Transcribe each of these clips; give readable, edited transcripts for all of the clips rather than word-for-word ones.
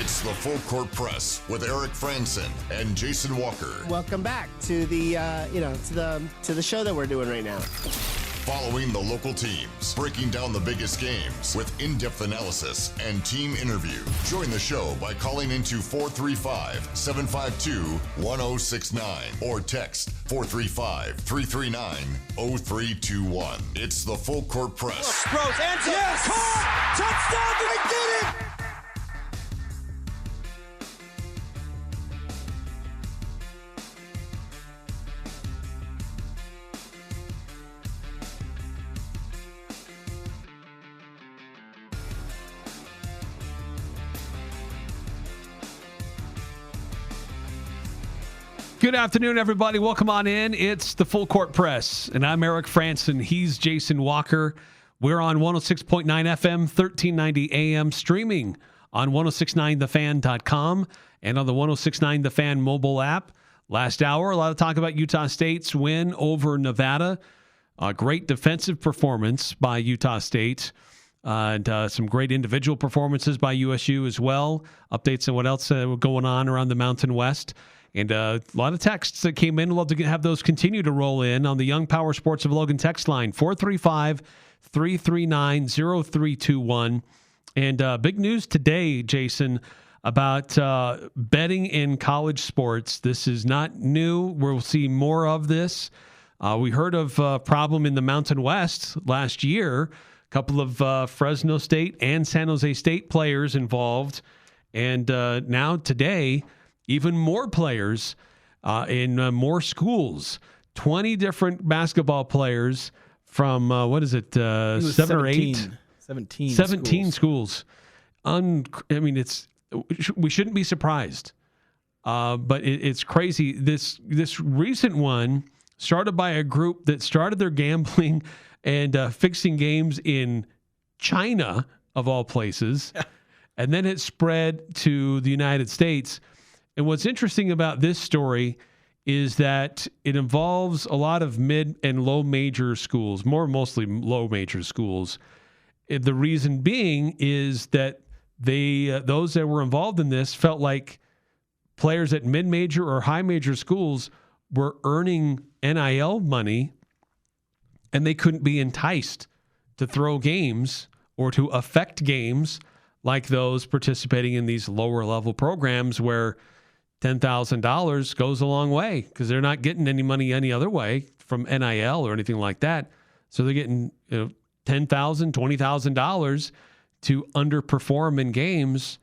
It's the Full Court Press with Eric Frandsen and Jason Walker. Welcome back to the to the show that we're doing right now. Following the local teams, breaking down the biggest games with in-depth analysis and team interview. Join the show by calling into 435-752-1069 or text 435-339-0321. It's the Full Court Press. Rose, answer. Yes! Caught! Touchdown! They did it! Good afternoon, everybody. Welcome on in. It's the Full Court Press, and I'm Eric Frandsen. He's Jason Walker. We're on 106.9 FM, 1390 AM, streaming on 1069thefan.com and on the 1069 The Fan mobile app. Last hour, a lot of talk about Utah State's win over Nevada. A great defensive performance by Utah State. And some great individual performances by USU as well. Updates on what else going on around the Mountain West. And a lot of texts that came in. We'd love to have those continue to roll in on the Young Power Sports of Logan text line, 435-339-0321. And big news today, Jason, about betting in college sports. This is not new. We'll see more of this. We heard of a problem in the Mountain West last year. A couple of Fresno State and San Jose State players involved. And now today, even more players in more schools. 20 different basketball players from, 7 or 8? 17 schools. We shouldn't be surprised. But it's crazy. This recent one started by a group that started their gambling and fixing games in China, of all places. And then it spread to the United States. And what's interesting about this story is that it involves a lot of mid and low major schools, mostly low major schools. The reason being is that those that were involved in this felt like players at mid major or high major schools were earning NIL money, and they couldn't be enticed to throw games or to affect games like those participating in these lower level programs where $10,000 goes a long way because they're not getting any money any other way from NIL or anything like that. So they're getting $10,000, $20,000 to underperform in games,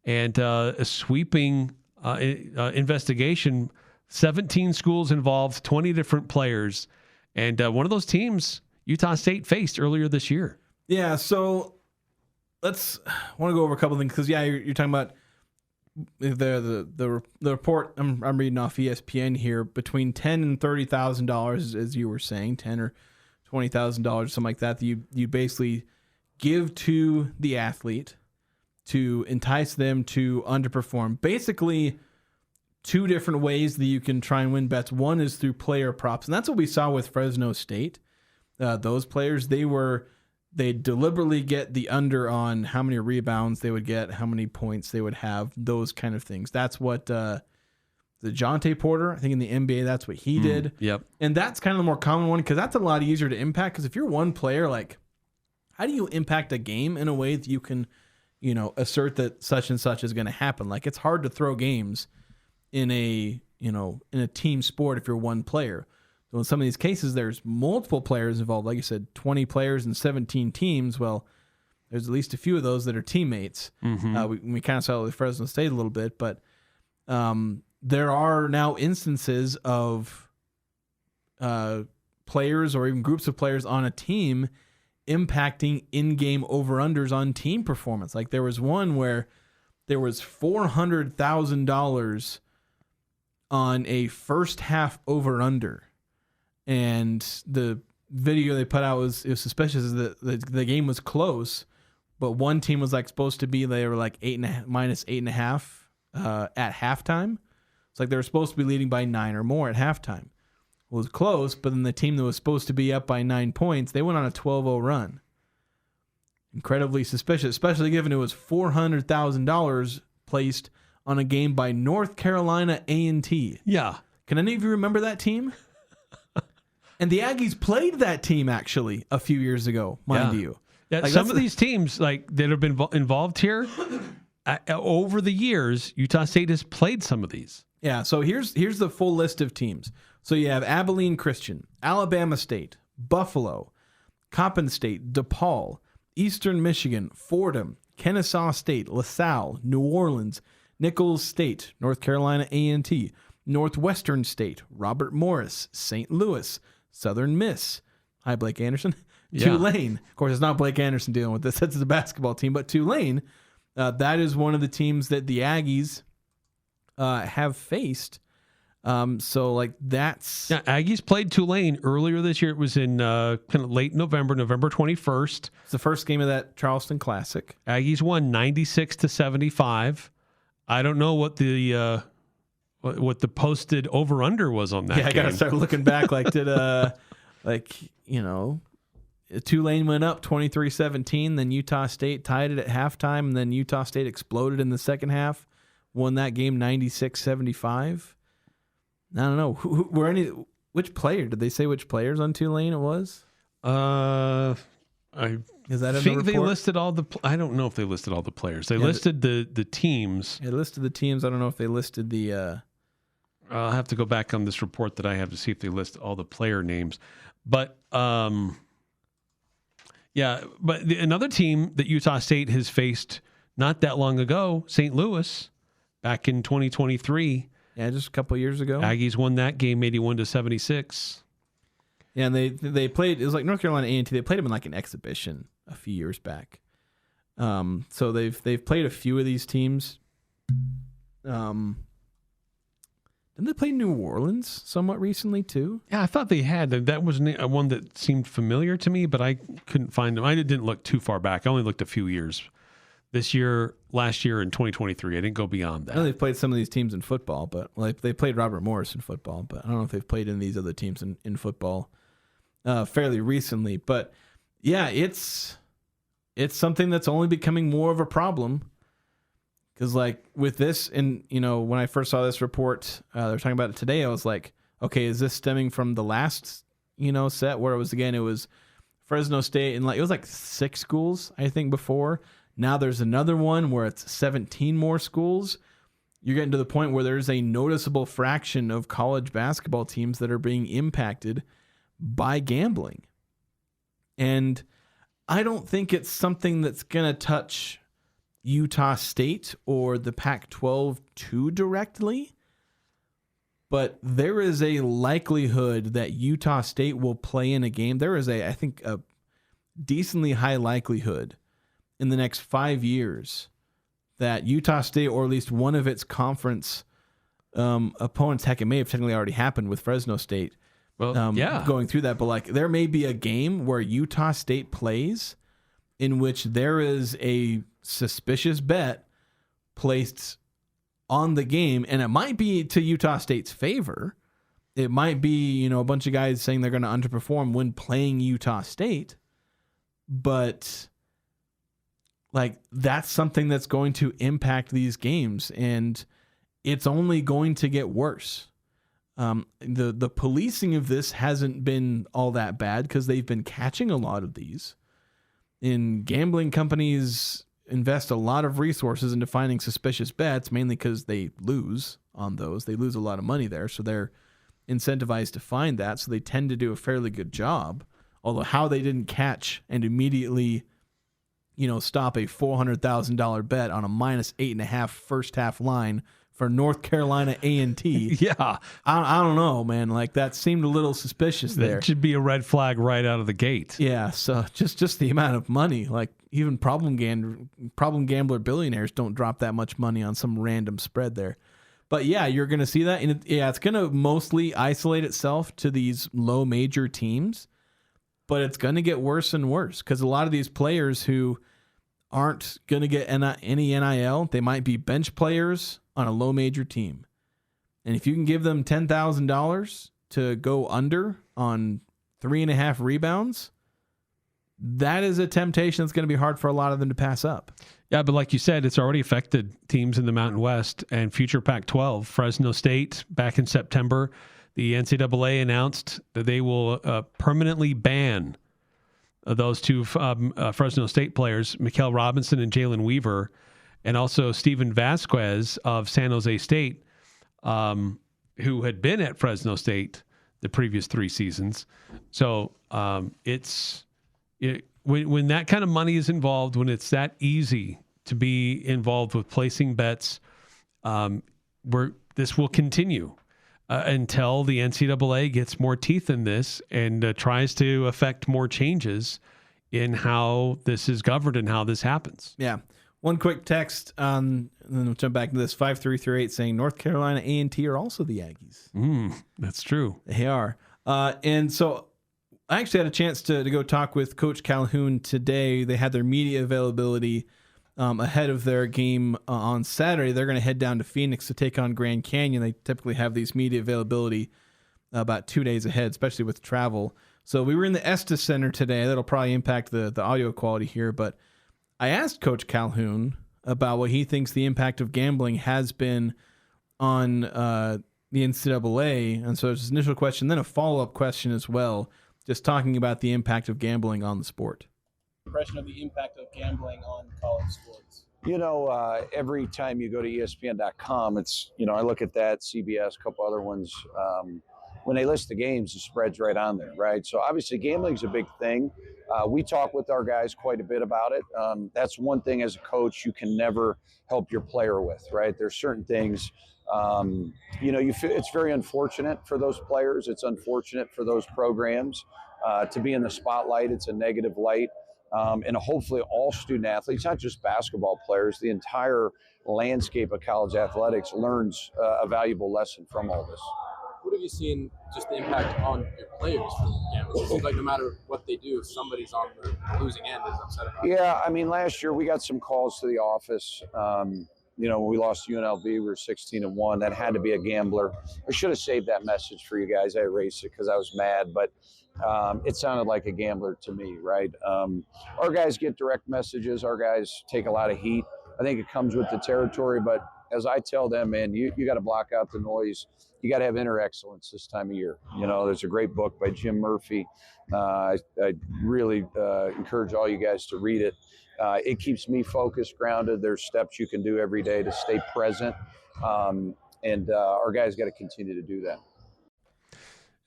and a sweeping investigation. 17 schools involved, 20 different players, and one of those teams Utah State faced earlier this year. Yeah, so want to go over a couple of things because you're talking about the report I'm reading off ESPN here, between $10,000 and $30,000, as you were saying, $10,000 or $20,000, something like that you basically give to the athlete to entice them to underperform. Basically, two different ways that you can try and win bets. One is through player props, and that's what we saw with Fresno State. Those players, they deliberately get the under on how many rebounds they would get, how many points they would have, those kind of things. That's what the Jonte Porter, I think in the NBA, that's what he did. Yep. And that's kind of the more common one because that's a lot easier to impact. Because if you're one player, like, how do you impact a game in a way that you can, assert that such and such is going to happen? Like, it's hard to throw games in a team sport if you're one player. So in some of these cases, there's multiple players involved. Like you said, 20 players and 17 teams. Well, there's at least a few of those that are teammates. Mm-hmm. We kind of saw it with Fresno State a little bit, but there are now instances of players or even groups of players on a team impacting in-game over-unders on team performance. Like there was one where there was $400,000 on a first half over-under. And the video they put out was suspicious that the game was close, but one team was supposed to be, they were minus 8.5 at halftime. It's like they were supposed to be leading by 9 or more at halftime. Well, it was close, but then the team that was supposed to be up by 9 points, they went on a 12-0 run. Incredibly suspicious, especially given it was $400,000 placed on a game by North Carolina A&T. Yeah. Can any of you remember that team? And the Aggies played that team actually a few years ago, mind you. Yeah, Like, some of these teams like that have been involved here over the years, Utah State has played some of these. Yeah, so here's the full list of teams. So you have Abilene Christian, Alabama State, Buffalo, Coppin State, DePaul, Eastern Michigan, Fordham, Kennesaw State, LaSalle, New Orleans, Nichols State, North Carolina A&T, Northwestern State, Robert Morris, St. Louis, Southern Miss. Hi, Blake Anderson. Yeah. Tulane. Of course, it's not Blake Anderson dealing with this. That's the basketball team. But Tulane, that is one of the teams that the Aggies have faced. So, like, that's... Yeah, Aggies played Tulane earlier this year. It was in kind of late November 21st. It's the first game of that Charleston Classic. Aggies won 96-75. I don't know what the posted over-under was on that game. I got to start looking back. Like, Tulane went up 23-17, then Utah State tied it at halftime, and then Utah State exploded in the second half, won that game 96-75. I don't know. Which player? Did they say which players on Tulane it was? I Is that in think the they report? listed all the. I don't know if they listed all the players. They listed the teams. They listed the teams. I don't know if they listed the. I'll have to go back on this report that I have to see if they list all the player names. But another team that Utah State has faced not that long ago, St. Louis, back in 2023. Yeah, just a couple years ago. Aggies won that game 81-76. Yeah, and they played. It was like North Carolina A&T. They played them in like an exhibition a few years back. So they've played a few of these teams. Didn't they play New Orleans somewhat recently too? Yeah, I thought they had. That was one that seemed familiar to me, but I couldn't find them. I didn't look too far back. I only looked a few years. This year, last year, in 2023. I didn't go beyond that. I know they've played some of these teams in football, but like they played Robert Morris in football, but I don't know if they've played in these other teams in football fairly recently. But yeah, it's something that's only becoming more of a problem. Because, like, with this, and, when I first saw this report, they were talking about it today, I was like, okay, is this stemming from the last, set where it was Fresno State, and, like, it was like 6 schools, I think, before. Now there's another one where it's 17 more schools. You're getting to the point where there's a noticeable fraction of college basketball teams that are being impacted by gambling. And I don't think it's something that's going to touch Utah State or the Pac-12 too directly, but there is a likelihood that Utah State will play in a game. There is I think a decently high likelihood in the next 5 years that Utah State, or at least one of its conference opponents, heck, it may have technically already happened with Fresno State, going through that, but like there may be a game where Utah State plays in which there is a suspicious bet placed on the game, and it might be to Utah State's favor. It might be, a bunch of guys saying they're going to underperform when playing Utah State, but like that's something that's going to impact these games, and it's only going to get worse. The policing of this hasn't been all that bad because they've been catching a lot of these. And gambling companies invest a lot of resources into finding suspicious bets, mainly because they lose on those. They lose a lot of money there, so they're incentivized to find that. So they tend to do a fairly good job. Although how they didn't catch and immediately, stop a $400,000 bet on a -8.5 first half line for North Carolina A&T. Yeah. I don't know, man. Like that seemed a little suspicious there. That should be a red flag right out of the gate. Yeah, so just the amount of money, like even problem gambler billionaires don't drop that much money on some random spread there. But yeah, you're going to see that. And it's going to mostly isolate itself to these low major teams, but it's going to get worse and worse because a lot of these players who aren't going to get any NIL, they might be bench players on a low major team. And if you can give them $10,000 to go under on 3.5 rebounds, that is a temptation that's going to be hard for a lot of them to pass up. Yeah, but like you said, it's already affected teams in the Mountain West and future Pac-12. Fresno State, back in September, the NCAA announced that they will permanently ban those two Fresno State players, Mikael Robinson and Jalen Weaver, and also Steven Vasquez of San Jose State, who had been at Fresno State the previous 3 seasons. So when that kind of money is involved, when it's that easy to be involved with placing bets, this will continue until the NCAA gets more teeth in this and tries to affect more changes in how this is governed and how this happens. Yeah. One quick text, and then we'll jump back to this, 5338 saying North Carolina A&T are also the Aggies. That's true. They are. And so I actually had a chance to go talk with Coach Calhoun today. They had their media availability ahead of their game on Saturday. They're going to head down to Phoenix to take on Grand Canyon. They typically have these media availability about 2 days ahead, especially with travel. So we were in the Estes Center today. That'll probably impact the audio quality here. But I asked Coach Calhoun about what he thinks the impact of gambling has been on the NCAA. And so there's this initial question, then a follow-up question as well, just talking about the impact of gambling on the sport. Impression of the impact of gambling on college sports. Every time you go to ESPN.com, it's, I look at that, CBS, a couple other ones. When they list the games, the spread's right on there, right? So obviously gambling's a big thing. We talk with our guys quite a bit about it. That's one thing as a coach you can never help your player with, right? There's certain things, you feel it's very unfortunate for those players. It's unfortunate for those programs to be in the spotlight. It's a negative light. And hopefully all student athletes, not just basketball players, the entire landscape of college athletics learns a valuable lesson from all this. What have you seen just the impact on your players from gambling? It seems like no matter what they do, if somebody's on the losing end is upset about it. Yeah, last year we got some calls to the office. When we lost to UNLV, we were 16-1. That had to be a gambler. I should have saved that message for you guys. I erased it because I was mad, but it sounded like a gambler to me, right? Our guys get direct messages. Our guys take a lot of heat. I think it comes with the territory, but as I tell them, man, you got to block out the noise. You got to have inner excellence this time of year. There's a great book by Jim Murphy. I really encourage all you guys to read it. It keeps me focused, grounded. There's steps you can do every day to stay present. And our guys got to continue to do that.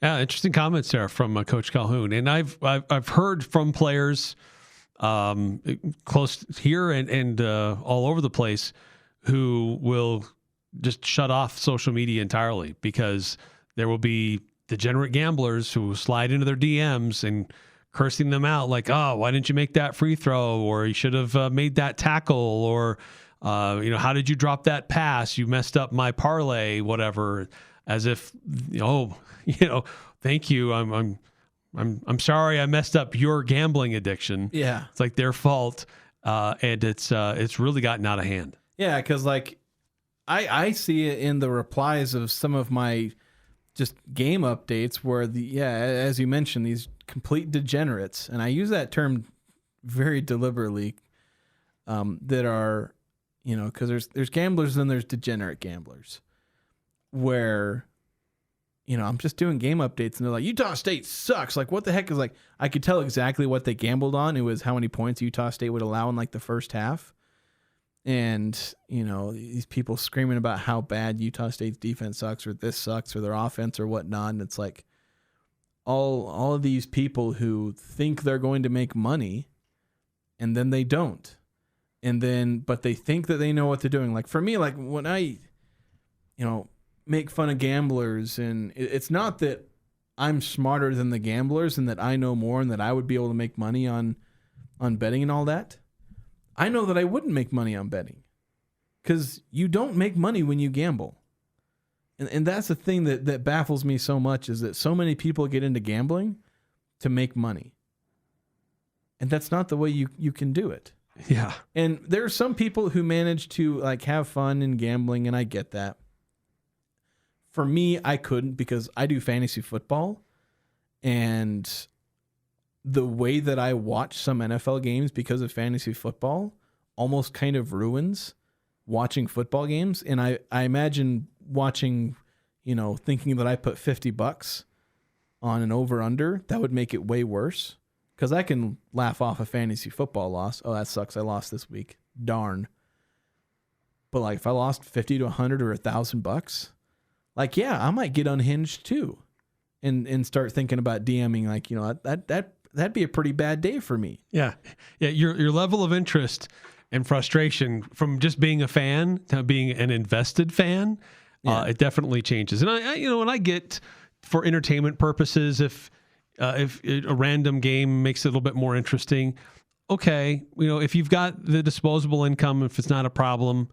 Yeah, interesting comments there from Coach Calhoun. And I've heard from players close here and all over the place who will just shut off social media entirely because there will be degenerate gamblers who slide into their DMs and cursing them out like, oh, why didn't you make that free throw? Or you should have made that tackle. Or, how did you drop that pass? You messed up my parlay, whatever, as if, thank you. I'm sorry I messed up your gambling addiction. Yeah. It's like their fault. And it's really gotten out of hand. Yeah, because I see it in the replies of some of my just game updates where as you mentioned, these complete degenerates, and I use that term very deliberately, that are, because there's gamblers and there's degenerate gamblers where, I'm just doing game updates and they're like, Utah State sucks. Like, what the heck is I could tell exactly what they gambled on. It was how many points Utah State would allow in the first half. And, these people screaming about how bad Utah State's defense sucks or this sucks or their offense or whatnot. And it's like all of these people who think they're going to make money and then they don't. But they think that they know what they're doing. Like for me, when I, make fun of gamblers, and it's not that I'm smarter than the gamblers and that I know more and that I would be able to make money on betting and all that. I know that I wouldn't make money on betting because you don't make money when you gamble. And that's the thing that baffles me so much is that so many people get into gambling to make money. And that's not the way you can do it. Yeah. And there are some people who manage to have fun in gambling, and I get that. For me, I couldn't because I do fantasy football, and the way that I watch some NFL games because of fantasy football almost kind of ruins watching football games. And I imagine watching, thinking that I put $50 on an over-under, that would make it way worse. Because I can laugh off a fantasy football loss. Oh, that sucks. I lost this week. Darn. But like if I lost 50 to 100 or $1,000, like, yeah, I might get unhinged too. And start thinking about DMing, like, that'd be a pretty bad day for me. Yeah. Yeah. Your level of interest and frustration from just being a fan to being an invested fan, it definitely changes. And when I get for entertainment purposes, if a random game makes it a little bit more interesting, okay, if you've got the disposable income, if it's not a problem,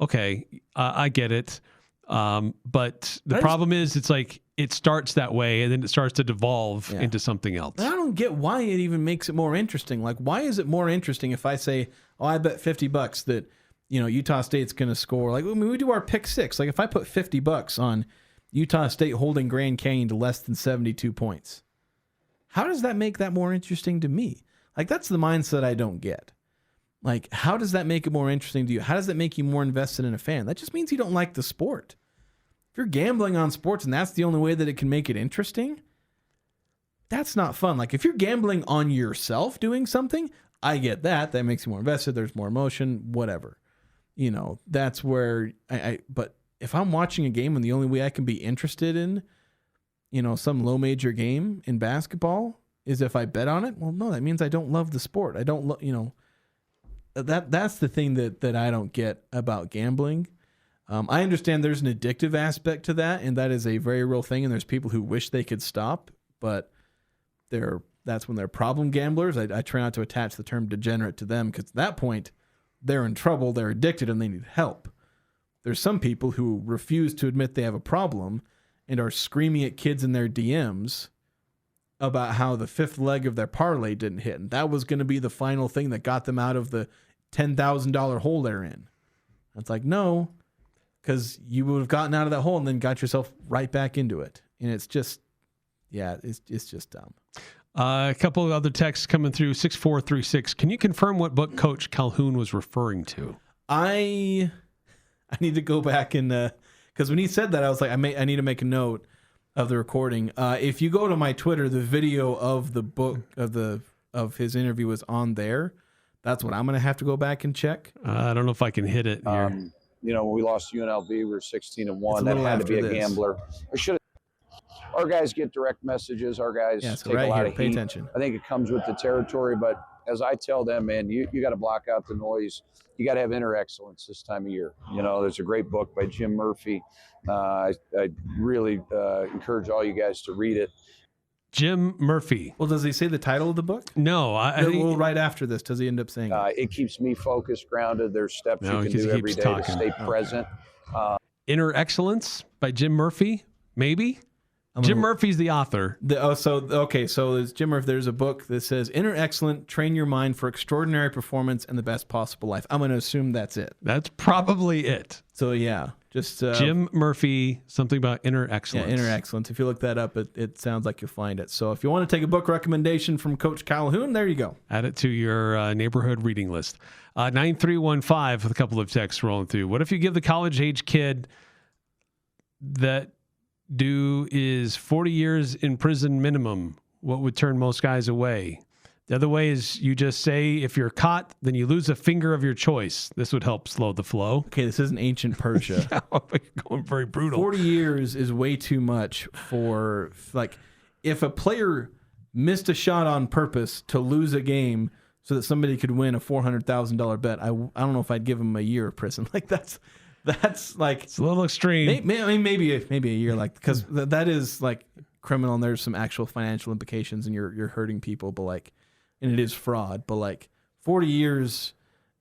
okay, I get it. But the problem is it's like it starts that way and then it starts to devolve into something else. I don't get why it even makes it more interesting. Like, why is it more interesting if I say, oh, I bet $50 that, Utah State's going to score? Like, when we do our pick six, like if I put $50 on Utah State holding Grand Canyon to less than 72 points, how does that make that more interesting to me? Like, that's the mindset I don't get. Like, how does that make it more interesting to you? How does that make you more invested in a fan? That just means you don't like the sport. If you're gambling on sports and that's the only way that it can make it interesting, that's not fun. Like, if you're gambling on yourself doing something, I get that. That makes you more invested. There's more emotion, whatever. That's where but if I'm watching a game and the only way I can be interested in, some low major game in basketball is if I bet on it, well, no, that means I don't love the sport. I don't that's the thing that I don't get about gambling. I understand there's an addictive aspect to that, and that is a very real thing, and there's people who wish they could stop, but that's when they're problem gamblers. I try not to attach the term degenerate to them, because at that point, they're in trouble, they're addicted, and they need help. There's some people who refuse to admit they have a problem and are screaming at kids in their DMs about how the fifth leg of their parlay didn't hit, and that was going to be the final thing that got them out of the $10,000 hole they're in. It's like, no, because you would have gotten out of that hole and then got yourself right back into it. And it's just, it's just dumb. A couple of other texts coming through. 6436. Can you confirm what book Coach Calhoun was referring to? I need to go back and because when he said that, I was like, I need to make a note of the recording. If you go to my Twitter, the video of the book of his interview is on there. That's what I'm going to have to go back and check. I don't know if I can hit it here. When we lost UNLV, we were 16-1. That had to be a gambler. Our guys get direct messages. Our guys take a lot of heat. Pay attention. I think it comes with the territory, but as I tell them, man, you got to block out the noise. You got to have inner excellence this time of year. There's a great book by Jim Murphy. I really encourage all you guys to read it. Jim Murphy. Well, does he say the title of the book? No. Right after this, does he end up saying it? It keeps me focused, grounded. There's steps you can do every day to stay present. Inner Excellence by Jim Murphy, maybe? Jim Murphy's the author. So it's Jim Murphy. There's a book that says Inner Excellent, Train Your Mind for Extraordinary Performance and the Best Possible Life. I'm going to assume that's it. That's probably it. So yeah, just Jim Murphy, something about inner excellence. Yeah, inner excellence. If you look that up, it sounds like you'll find it. So if you want to take a book recommendation from Coach Calhoun, there you go. Add it to your neighborhood reading list. 9315 with a couple of texts rolling through. What if you give the college-age kid that due is 40 years in prison minimum? What would turn most guys away? The other way is you just say, if you're caught, then you lose a finger of your choice. This would help slow the flow. Okay, this isn't ancient Persia. Yeah, going very brutal. 40 years is way too much for, like, if a player missed a shot on purpose to lose a game so that somebody could win a $400,000 bet, I don't know if I'd give him a year of prison. Like, that's like, it's a little extreme. Maybe a year, like, because that is like criminal, and there's some actual financial implications, and you're hurting people, but like, and it is fraud, but like 40 years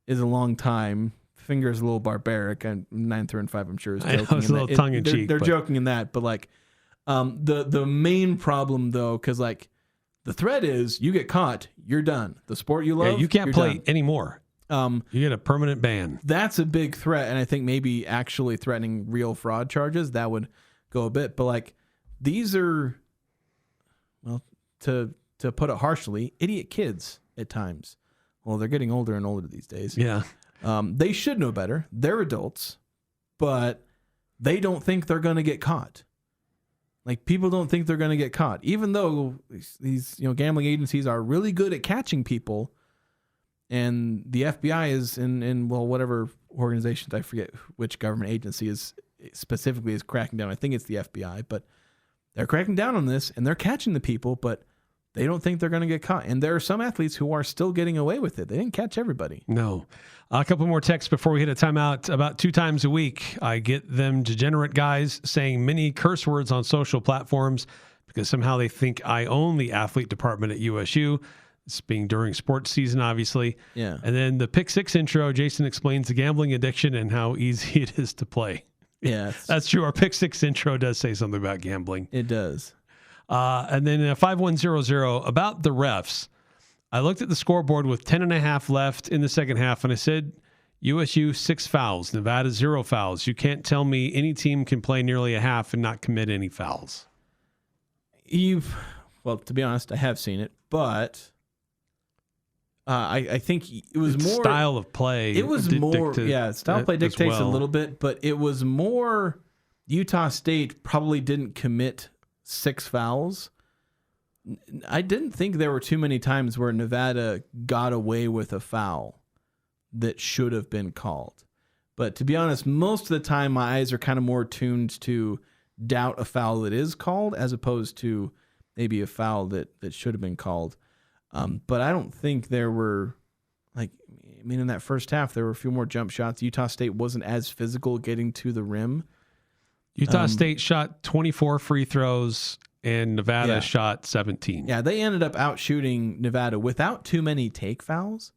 is a long time. Finger is a little barbaric, and 9-5, I'm sure, is joking. It's a little tongue in cheek. They're joking in that, but like, the main problem though, because like the threat is you get caught, you're done. The sport you love, you can't play done anymore. You get a permanent ban. That's a big threat, and I think maybe actually threatening real fraud charges, that would go a bit. But like, these are, well, to to put it harshly, idiot kids at times. Well, they're getting older and older these days. Yeah. They should know better. They're adults, but they don't think they're going to get caught. Like, people don't think they're going to get caught, even though these gambling agencies are really good at catching people. And the FBI is in whatever organizations, I forget which government agency is specifically cracking down. I think it's the FBI, but they're cracking down on this and they're catching the people, but they don't think they're going to get caught. And there are some athletes who are still getting away with it. They didn't catch everybody. No. A couple more texts before we hit a timeout. About 2 times a week, I get them degenerate guys saying many curse words on social platforms because somehow they think I own the athlete department at USU. It's being during sports season, obviously. Yeah. And then the Pick 6 intro, Jason explains the gambling addiction and how easy it is to play. Yeah. That's true. Our Pick 6 intro does say something about gambling. It does. And then 5100 about the refs. I looked at the scoreboard with 10.5 left in the second half, and I said, USU 6 fouls, Nevada 0 fouls. You can't tell me any team can play nearly a half and not commit any fouls. Well, to be honest, I have seen it, but I think it was more style of play. It was more, style of play dictates a little bit, but it was more Utah State probably didn't commit 6 fouls. I didn't think there were too many times where Nevada got away with a foul that should have been called. But to be honest, most of the time my eyes are kind of more tuned to doubt a foul that is called as opposed to maybe a foul that should have been called. But I don't think there were, in that first half, there were a few more jump shots. Utah State wasn't as physical getting to the rim. Utah State shot 24 free throws and Nevada shot 17. Yeah, they ended up out shooting Nevada without too many take fouls.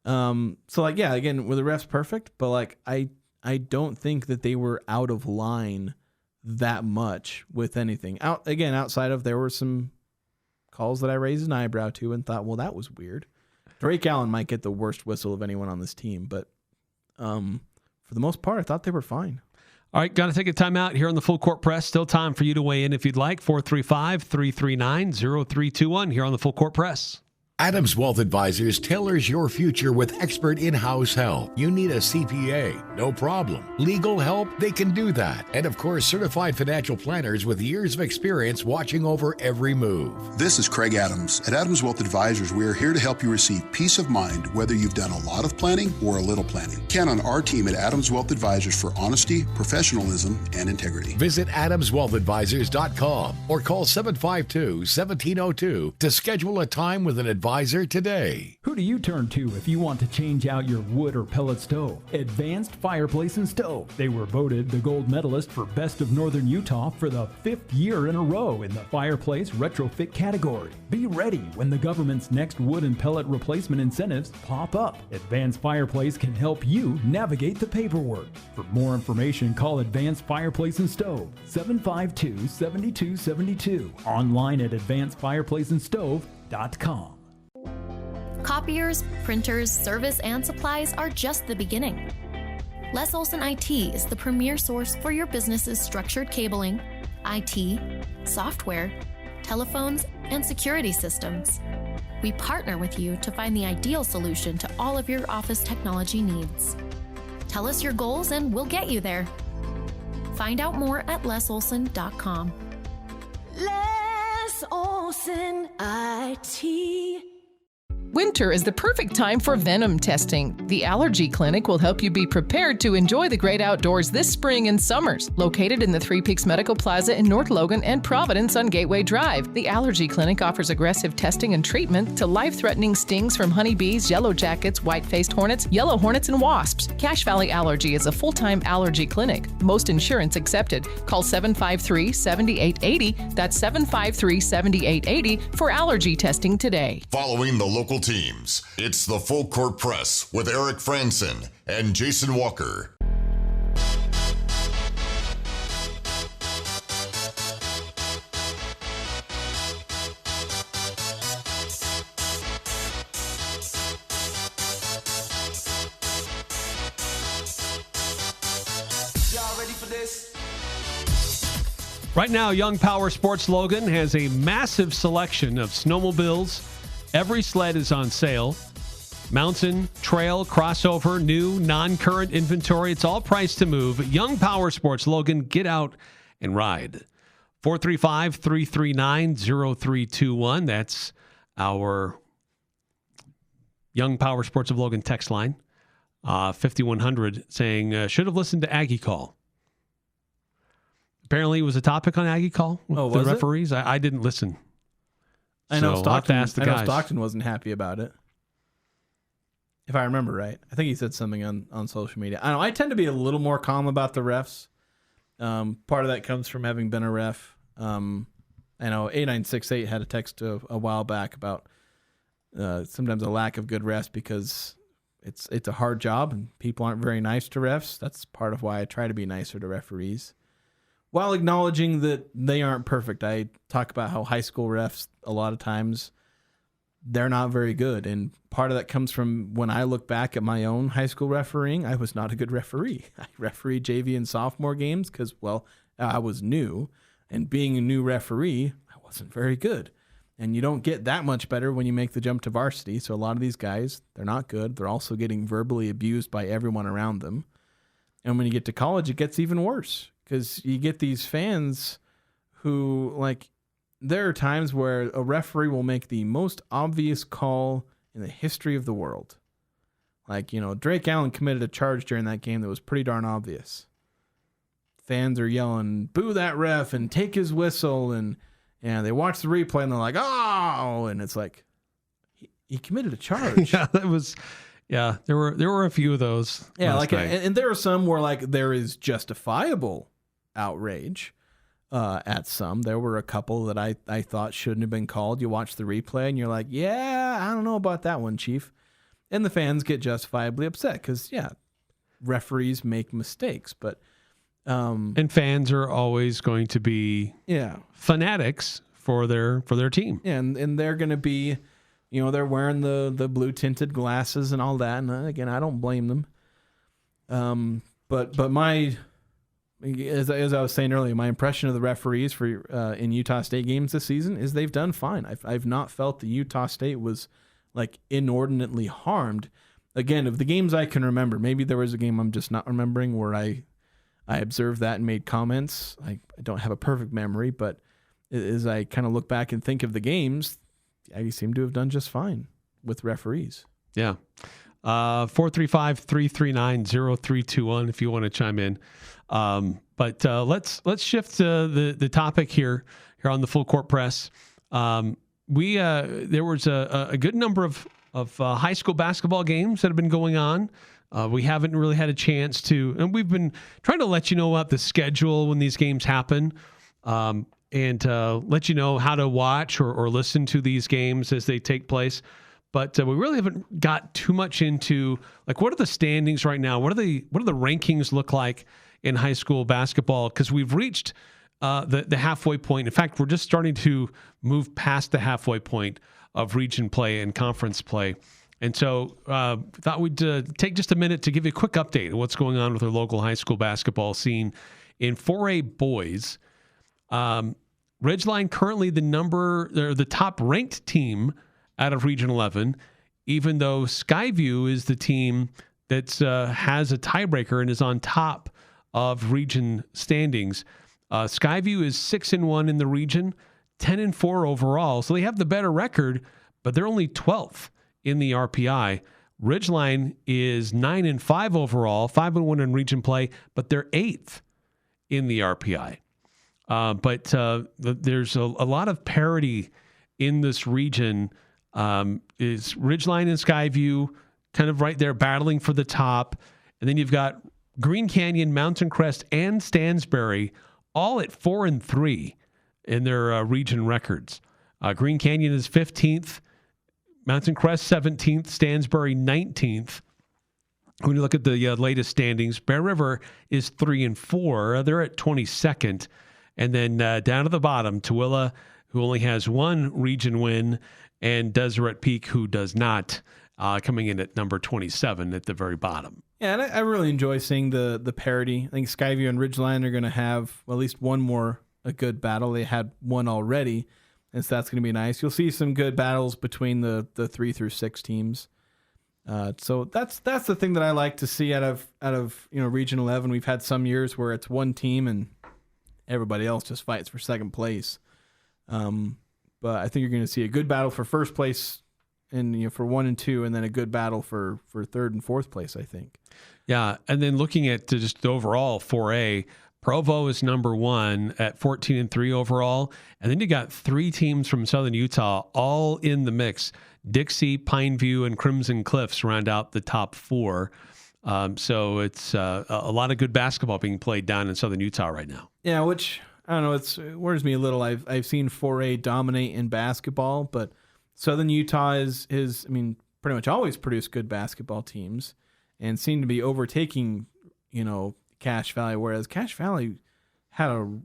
Again, were the refs perfect? But I don't think that they were out of line that much with anything. Outside of there were some calls that I raised an eyebrow to and thought, well, that was weird. Drake Allen might get the worst whistle of anyone on this team, but for the most part, I thought they were fine. All right, got to take a timeout here on the Full Court Press. Still time for you to weigh in if you'd like. 435-339-0321 here on the Full Court Press. Adams Wealth Advisors tailors your future with expert in-house help. You need a CPA? No problem. Legal help? They can do that. And of course, certified financial planners with years of experience watching over every move. This is Craig Adams. At Adams Wealth Advisors, we are here to help you receive peace of mind whether you've done a lot of planning or a little planning. Count on our team at Adams Wealth Advisors for honesty, professionalism, and integrity. Visit AdamsWealthAdvisors.com or call 752-1702 to schedule a time with an advisor today. Who do you turn to if you want to change out your wood or pellet stove? Advanced Fireplace and Stove. They were voted the gold medalist for Best of Northern Utah for the 5th year in a row in the fireplace retrofit category. Be ready when the government's next wood and pellet replacement incentives pop up. Advanced Fireplace can help you navigate the paperwork. For more information, call Advanced Fireplace and Stove, 752-7272. Online at advancedfireplaceandstove.com. Copiers, printers, service, and supplies are just the beginning. Les Olson IT is the premier source for your business's structured cabling, IT, software, telephones, and security systems. We partner with you to find the ideal solution to all of your office technology needs. Tell us your goals and we'll get you there. Find out more at lesolson.com. Les Olson IT. Winter is the perfect time for venom testing. The Allergy Clinic will help you be prepared to enjoy the great outdoors this spring and summers. Located in the Three Peaks Medical Plaza in North Logan and Providence on Gateway Drive, the Allergy Clinic offers aggressive testing and treatment to life-threatening stings from honeybees, yellow jackets, white-faced hornets, yellow hornets, and wasps. Cache Valley Allergy is a full-time allergy clinic. Most insurance accepted. Call 753-7880. That's 753-7880 for allergy testing today. Following the local teams, it's the Full Court Press with Eric Frandsen and Jason Walker. Y'all ready for this? Right now, Young Power Sports Logan has a massive selection of snowmobiles. Every sled is on sale. Mountain, trail, crossover, new, non-current inventory. It's all priced to move. Young Power Sports Logan, get out and ride. 435-339-0321. That's our Young Power Sports of Logan text line. 5100 saying, should have listened to Aggie Call. Apparently it was a topic on Aggie Call with the referees. I didn't listen. I know Stockton, ask the guys. Stockton wasn't happy about it. If I remember right. I think he said something on social media. I don't know. I tend to be a little more calm about the refs. Part of that comes from having been a ref. I know 8968 had a text a while back about sometimes a lack of good refs because it's a hard job and people aren't very nice to refs. That's part of why I try to be nicer to referees, while acknowledging that they aren't perfect. I talk about how high school refs, a lot of times, they're not very good. And part of that comes from when I look back at my own high school refereeing, I was not a good referee. I refereed JV and sophomore games because, well, I was new. And being a new referee, I wasn't very good. And you don't get that much better when you make the jump to varsity. So a lot of these guys, they're not good. They're also getting verbally abused by everyone around them. And when you get to college, it gets even worse. Because you get these fans who, like, there are times where a referee will make the most obvious call in the history of the world. Like, Drake Allen committed a charge during that game that was pretty darn obvious. Fans are yelling, boo that ref and take his whistle. And they watch the replay and they're like, oh, and it's like, he committed a charge. There were a few of those. Yeah, and there are some where, like, there is justifiable outrage at some. There were a couple that I thought shouldn't have been called. You watch the replay and you're like, yeah, I don't know about that one, Chief. And the fans get justifiably upset because, referees make mistakes. But and fans are always going to be fanatics for their team. Yeah, and they're going to be, they're wearing the blue tinted glasses and all that. And again, I don't blame them. But my... As I was saying earlier, my impression of the referees for in Utah State games this season is they've done fine. I've not felt that Utah State was like inordinately harmed. Again, of the games I can remember, maybe there was a game I'm just not remembering where I observed that and made comments. I don't have a perfect memory, but as I kind of look back and think of the games, I seem to have done just fine with referees. Yeah. 435-339-0321 if you want to chime in. But let's shift to the topic here on the Full Court Press. There was a good number of high school basketball games that have been going on. We haven't really had a chance to, and we've been trying to let you know about the schedule when these games happen, and let you know how to watch or listen to these games as they take place. But we really haven't got too much into, like, what are the standings right now? What do the rankings look like in high school basketball? Because we've reached the halfway point. In fact, we're just starting to move past the halfway point of region play and conference play. And so thought we'd take just a minute to give you a quick update on what's going on with our local high school basketball scene. In 4A boys, Ridgeline currently the top ranked team out of Region 11, even though Skyview is the team that has a tiebreaker and is on top of region standings. Skyview is 6-1 in the region, 10-4 overall. So they have the better record, but they're only 12th in the RPI. Ridgeline is 9-5 overall, 5-1 in region play, but they're 8th in the RPI. But there's a lot of parity in this region. Is Ridgeline and Skyview kind of right there battling for the top. And then you've got Green Canyon, Mountain Crest, and Stansbury all at 4-3 in their region records. Green Canyon is 15th, Mountain Crest 17th, Stansbury 19th. When you look at the latest standings, Bear River is 3-4. They're at 22nd. And then down to the bottom, Tooele, who only has one region win, and Deseret Peak, who does not, coming in at number 27 at the very bottom. Yeah, and I really enjoy seeing the parity. I think Skyview and Ridgeline are going to have at least one more a good battle. They had one already, and so that's going to be nice. You'll see some good battles between the 3 through 6 teams. So that's the thing that I like to see out of Region 11. We've had some years where it's one team and everybody else just fights for second place. But I think you're going to see a good battle for first place, and for 1 and 2, and then a good battle for third and fourth place, I think. Yeah, and then looking at just the overall 4A, Provo is number 1 at 14-3 overall, and then you got 3 teams from Southern Utah all in the mix. Dixie, Pineview, and Crimson Cliffs round out the top 4. So it's a lot of good basketball being played down in Southern Utah right now. Yeah, which I don't know, it worries me a little. I've seen 4A dominate in basketball, but Southern Utah is pretty much always produced good basketball teams and seem to be overtaking, Cache Valley, whereas Cache Valley had a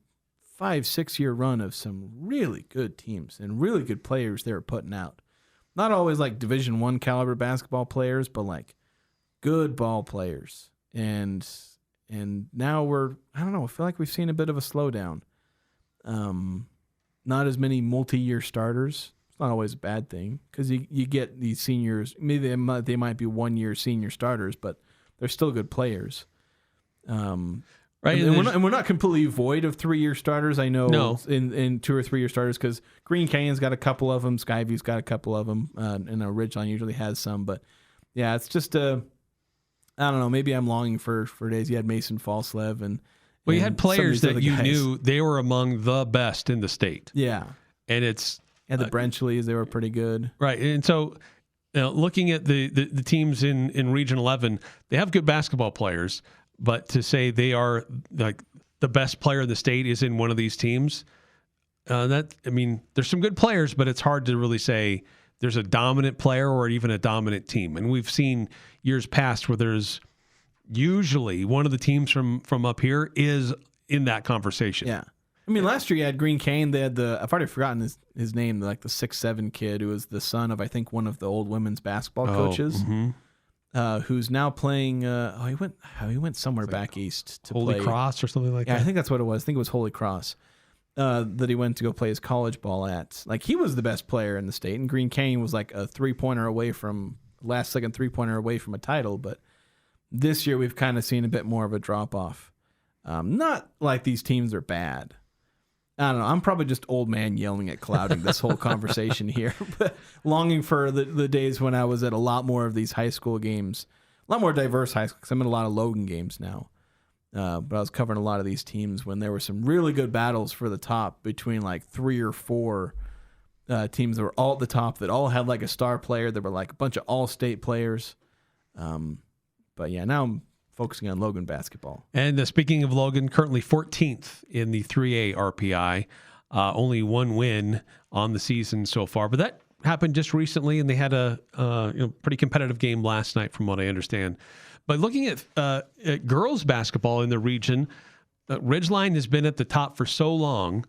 5-6 year run of some really good teams and really good players they were putting out. Not always like Division I caliber basketball players, but like good ball players. And now I feel like we've seen a bit of a slowdown. Not as many multi-year starters. It's not always a bad thing because you get these seniors. Maybe they might be 1 year senior starters, but they're still good players. Right, and we're not completely void of 3 year starters. I know in 2 or 3 year starters because Green Canyon's got a couple of them, Skyview's got a couple of them, and Ridgeline usually has some. But yeah, it's just I don't know. Maybe I'm longing for days you had Mason Falslev and. Well, you had players that you knew they were among the best in the state. Yeah. And it's... And the Brenchleys, they were pretty good. Right. And so looking at the teams in Region 11, they have good basketball players, but to say they are like the best player in the state is in one of these teams, there's some good players, but it's hard to really say there's a dominant player or even a dominant team. And we've seen years past where there's usually one of the teams from up here is in that conversation. Yeah. Last year you had Green Canyon. They had I've already forgotten his name, like the 6'7" kid who was the son of, I think, one of the old women's basketball coaches, who's now playing. He went somewhere back east to Holy play. Cross or something like that. Yeah, I think that's what it was. I think it was Holy Cross that he went to go play his college ball at. Like, he was the best player in the state, and Green Canyon was like a last second 3-pointer away from a title, but this year we've kind of seen a bit more of a drop-off. Not like these teams are bad. I don't know. I'm probably just old man yelling at clouding this whole conversation here, but longing for the days when I was at a lot more of these high school games, a lot more diverse high school, because I'm in a lot of Logan games now. But I was covering a lot of these teams when there were some really good battles for the top between like 3 or 4 teams that were all at the top that all had like a star player. There were like a bunch of all-state players. But yeah, now I'm focusing on Logan basketball. And speaking of Logan, currently 14th in the 3A RPI, only 1 win on the season so far. But that happened just recently, and they had a pretty competitive game last night, from what I understand. But looking at girls basketball in the region, Ridgeline has been at the top for so long,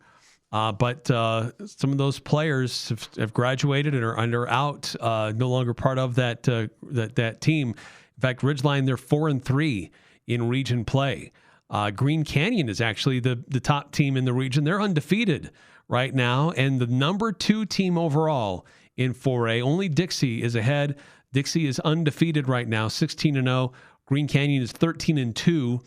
but some of those players have graduated and are out, no longer part of that team. In fact, Ridgeline, they're 4-3 in region play. Green Canyon is actually the top team in the region. They're undefeated right now, and the number 2 team overall in 4A. Only Dixie is ahead. Dixie is undefeated right now, 16-0. Green Canyon is 13-2.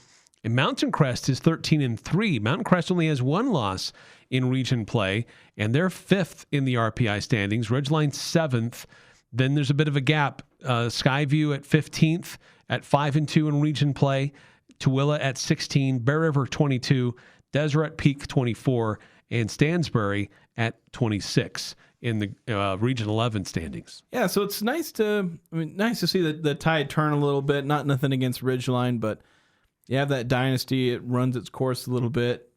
And Mountain Crest is 13-3. Mountain Crest only has 1 loss in region play, and they're 5th in the RPI standings. Ridgeline 7th. Then there's a bit of a gap. Skyview at 15th at 5-2 in region play. Tooele at 16. Bear River 22. Deseret Peak 24. And Stansbury at 26 in the Region 11 standings. Yeah, so it's nice to see the tide turn a little bit. Nothing against Ridgeline, but you have that dynasty. It runs its course a little bit.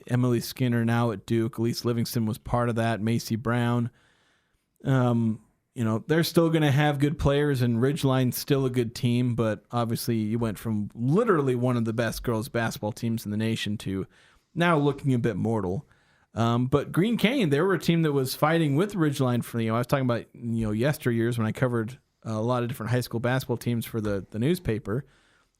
Emily Skinner now at Duke. Elise Livingston was part of that. Macy Brown. They're still going to have good players, and Ridgeline's still a good team, but obviously you went from literally one of the best girls basketball teams in the nation to now looking a bit mortal. But Green Canyon, they were a team that was fighting with Ridgeline for, I was talking about, yesteryears when I covered a lot of different high school basketball teams for the newspaper.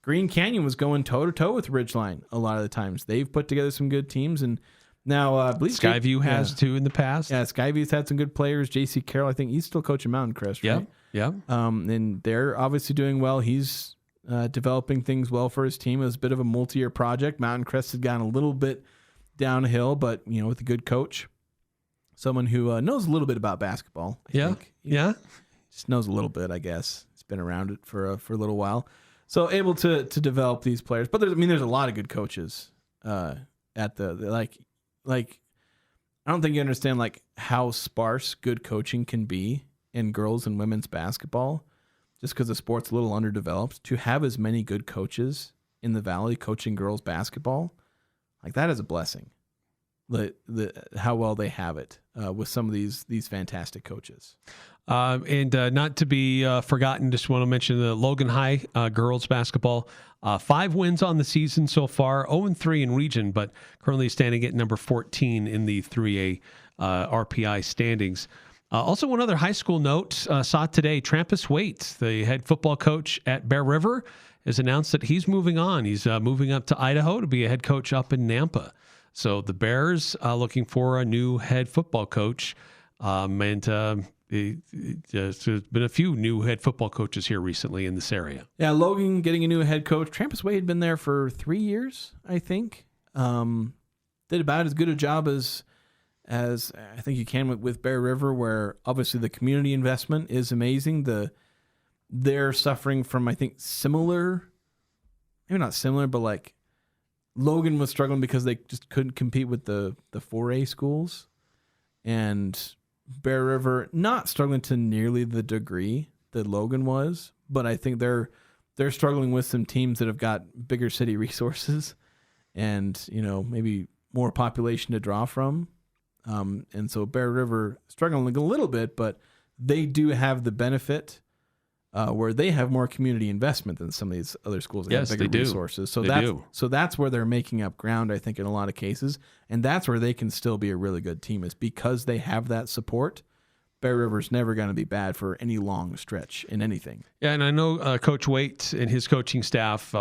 Green Canyon was going toe-to-toe with Ridgeline a lot of the times. They've put together some good teams, and Now, I believe Skyview has too in the past. Yeah, Skyview's had some good players. J.C. Carroll, I think he's still coaching Mountain Crest, right? Yeah. And they're obviously doing well. He's developing things well for his team. It was a bit of a multi-year project. Mountain Crest had gone a little bit downhill, but with a good coach, someone who knows a little bit about basketball. I think. Just knows a little bit, I guess. He's been around it for a little while, so able to develop these players. But there's a lot of good coaches at the like. I don't think you understand how sparse good coaching can be in girls and women's basketball, just because the sport's a little underdeveloped. To have as many good coaches in the Valley coaching girls basketball, that is a blessing. How well they have it with some of these fantastic coaches. And not to be forgotten, just want to mention the Logan High girls basketball. 5 wins on the season so far, 0-3 in region, but currently standing at number 14 in the 3A RPI standings. Also, one other high school note, saw today, Trampus Waite, the head football coach at Bear River, has announced that he's moving on. He's moving up to Idaho to be a head coach up in Nampa. So the Bears looking for a new head football coach. There's been a few new head football coaches here recently in this area. Yeah, Logan getting a new head coach. Trampus Wade had been there for 3 years, I think. Did about as good a job as I think you can with Bear River, where obviously the community investment is amazing. They're suffering from, I think, similar, maybe not similar, but Logan was struggling because they just couldn't compete with the 4A schools, and Bear River not struggling to nearly the degree that Logan was, but I think they're struggling with some teams that have got bigger city resources and maybe more population to draw from, and so Bear River struggling a little bit, but they do have the benefit where they have more community investment than some of these other schools that have bigger resources. So that's where they're making up ground, I think, in a lot of cases. And that's where they can still be a really good team, is because they have that support. Bear River's never going to be bad for any long stretch in anything. Yeah, and I know Coach Waite and his coaching staff,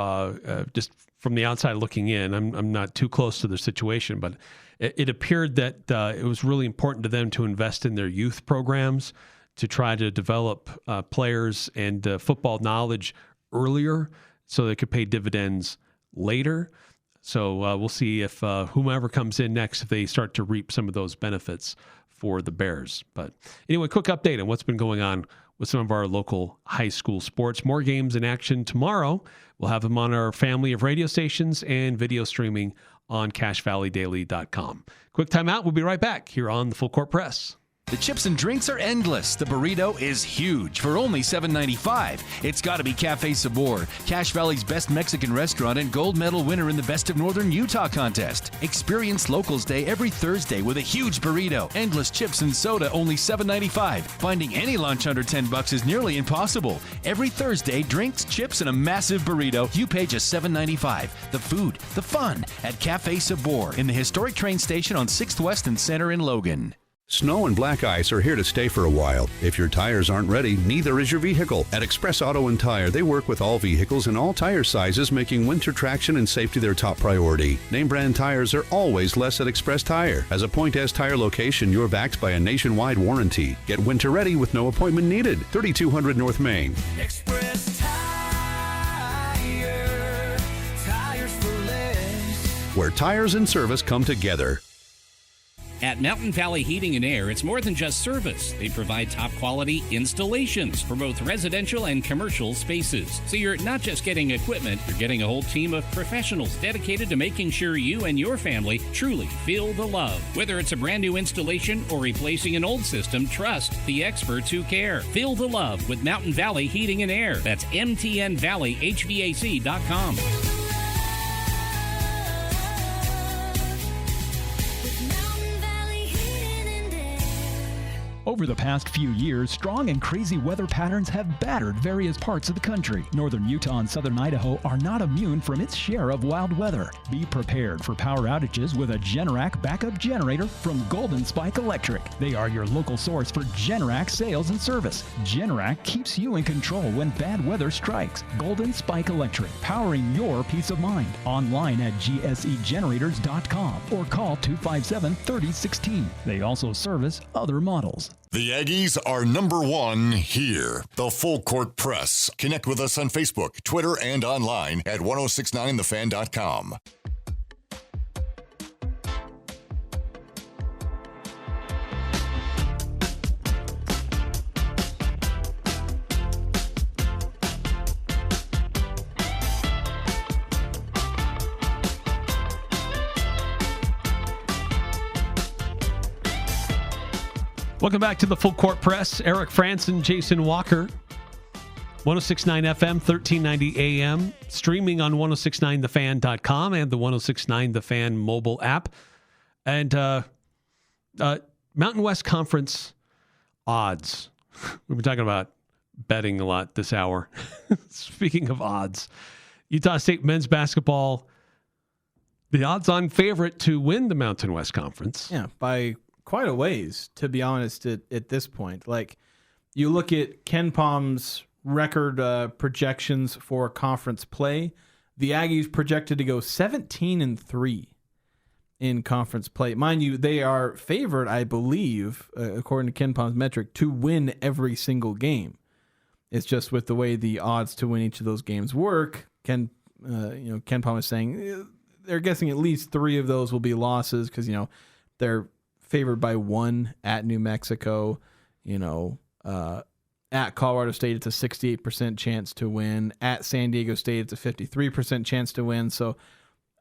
just from the outside looking in, I'm not too close to their situation, but it appeared that it was really important to them to invest in their youth programs, to try to develop players and football knowledge earlier so they could pay dividends later. So we'll see if whomever comes in next, if they start to reap some of those benefits for the Bears. But anyway, quick update on what's been going on with some of our local high school sports. More games in action tomorrow. We'll have them on our family of radio stations and video streaming on CashValleyDaily.com. Quick timeout. We'll be right back here on the Full Court Press. The chips and drinks are endless. The burrito is huge for only $7.95. It's got to be Cafe Sabor, Cache Valley's best Mexican restaurant and gold medal winner in the Best of Northern Utah contest. Experience Locals Day every Thursday with a huge burrito, endless chips and soda, only $7.95. Finding any lunch under $10 is nearly impossible. Every Thursday, drinks, chips, and a massive burrito. You pay just $7.95. The food, the fun at Cafe Sabor in the historic train station on 6th West and Center in Logan. Snow and black ice are here to stay for a while. If your tires aren't ready, neither is your vehicle. At Express Auto and Tire, they work with all vehicles and all tire sizes, making winter traction and safety their top priority. Name brand tires are always less at Express Tire. As a Point S Tire location, you're backed by a nationwide warranty. Get winter ready with no appointment needed. 3200 North Main. Express Tire, tires for less. Where tires and service come together. At Mountain Valley Heating and Air, it's more than just service. They provide top quality installations for both residential and commercial spaces. So you're not just getting equipment, you're getting a whole team of professionals dedicated to making sure you and your family truly feel the love. Whether it's a brand new installation or replacing an old system, trust the experts who care. Feel the love with Mountain Valley Heating and Air. That's mtnvalleyhvac.com. Over the past few years, strong and crazy weather patterns have battered various parts of the country. Northern Utah and southern Idaho are not immune from its share of wild weather. Be prepared for power outages with a Generac backup generator from Golden Spike Electric. They are your local source for Generac sales and service. Generac keeps you in control when bad weather strikes. Golden Spike Electric, powering your peace of mind. Online at gsegenerators.com or call 257-3016. They also service other models. The Aggies are #1 here. The Full Court Press. Connect with us on Facebook, Twitter, and online at 1069thefan.com. Welcome back to the Full Court Press. Eric Frandsen, Jason Walker. 106.9 FM, 1390 AM. Streaming on 1069thefan.com and the 1069 The Fan mobile app. And Mountain West Conference odds. We've been talking about betting a lot this hour. Speaking of odds, Utah State men's basketball, the odds-on favorite to win the Mountain West Conference. Yeah, by quite a ways, to be honest, at this point. Like, you look at Ken Palm's record projections for conference play, the Aggies projected to go 17-3 in conference play. Mind you, they are favored, I believe, according to Ken Palm's metric, to win every single game. It's just with the way the odds to win each of those games work, Ken Palm is saying they're guessing at least 3 of those will be losses because, they're favored by 1 at New Mexico, at Colorado State, it's a 68% chance to win. At San Diego State, it's a 53% chance to win. So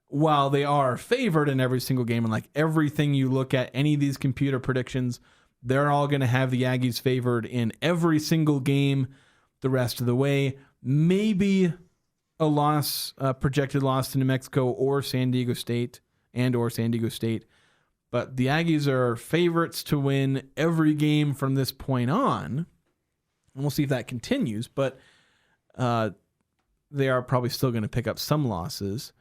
while they are favored in every single game, and like everything you look at, any of these computer predictions, they're all going to have the Aggies favored in every single game the rest of the way. Maybe a loss, projected loss to New Mexico or San Diego State or San Diego State. But the Aggies are favorites to win every game from this point on. And we'll see if that continues. But they are probably still going to pick up some losses.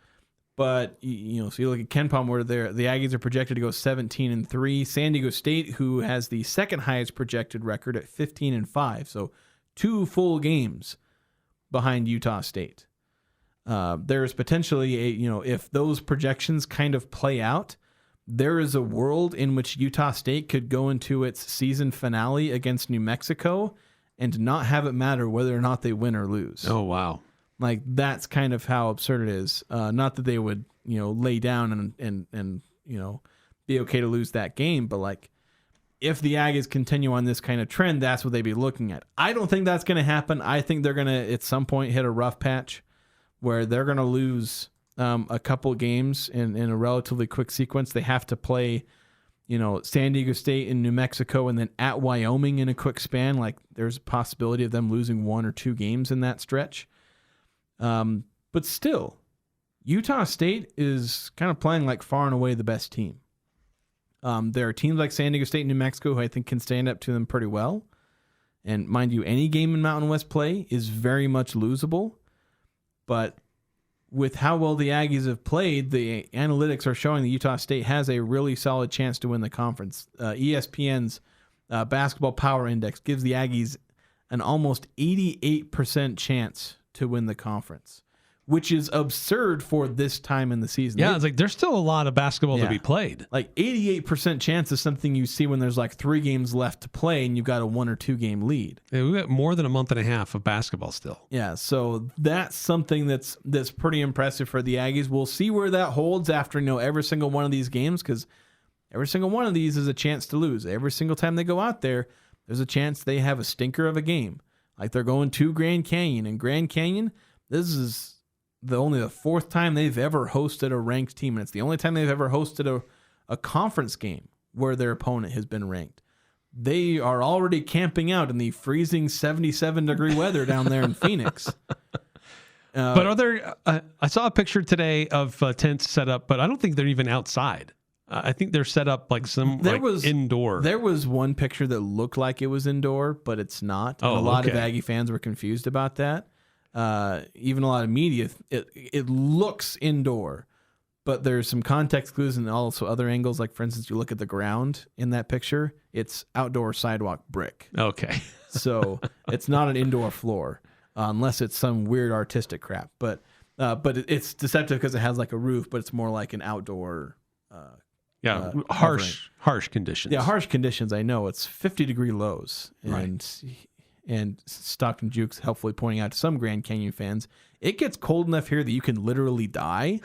But, so you look at Ken Palm, where the Aggies are projected to go 17-3. San Diego State, who has the second highest projected record at 15-5. So 2 full games behind Utah State. There's potentially if those projections kind of play out, there is a world in which Utah State could go into its season finale against New Mexico and not have it matter whether or not they win or lose. Oh, wow. Like, that's kind of how absurd it is. Not that they would, lay down and be okay to lose that game, but like, if the Aggies continue on this kind of trend, that's what they'd be looking at. I don't think that's going to happen. I think they're going to, at some point, hit a rough patch where they're going to lose a couple games in a relatively quick sequence. They have to play, San Diego State and New Mexico and then at Wyoming in a quick span. Like, there's a possibility of them losing 1 or 2 games in that stretch. But still, Utah State is kind of playing like far and away the best team. There are teams like San Diego State and New Mexico who I think can stand up to them pretty well. And mind you, any game in Mountain West play is very much losable. But with how well the Aggies have played, the analytics are showing that Utah State has a really solid chance to win the conference. ESPN's Basketball Power Index gives the Aggies an almost 88% chance to win the conference, which is absurd for this time in the season. Yeah, it's like there's still a lot of basketball to be played. Like 88% chance is something you see when there's like 3 games left to play and you've got a 1 or 2 game lead. Yeah, we've got more than a month and a half of basketball still. Yeah, so that's something that's pretty impressive for the Aggies. We'll see where that holds after every single one of these games, because every single one of these is a chance to lose. Every single time they go out there, there's a chance they have a stinker of a game. Like, they're going to Grand Canyon. And Grand Canyon, this is only the 4th time they've ever hosted a ranked team. And it's the only time they've ever hosted a conference game where their opponent has been ranked. They are already camping out in the freezing 77-degree weather down there in Phoenix. But are there? I saw a picture today of tents set up, but I don't think they're even outside. I think they're set up like indoor. There was one picture that looked like it was indoor, but it's not. Oh, and a lot of Aggie fans were confused about that. Even a lot of media, it looks indoor, but there's some context clues and also other angles. Like, for instance, you look at the ground in that picture, it's outdoor sidewalk brick. Okay. So it's not an indoor floor unless it's some weird artistic crap. But it's deceptive because it has like a roof, but it's more like an outdoor. Harsh conditions. Yeah, harsh conditions. I know it's 50-degree lows, and Stockton Jukes helpfully pointing out to some Grand Canyon fans, it gets cold enough here that you can literally die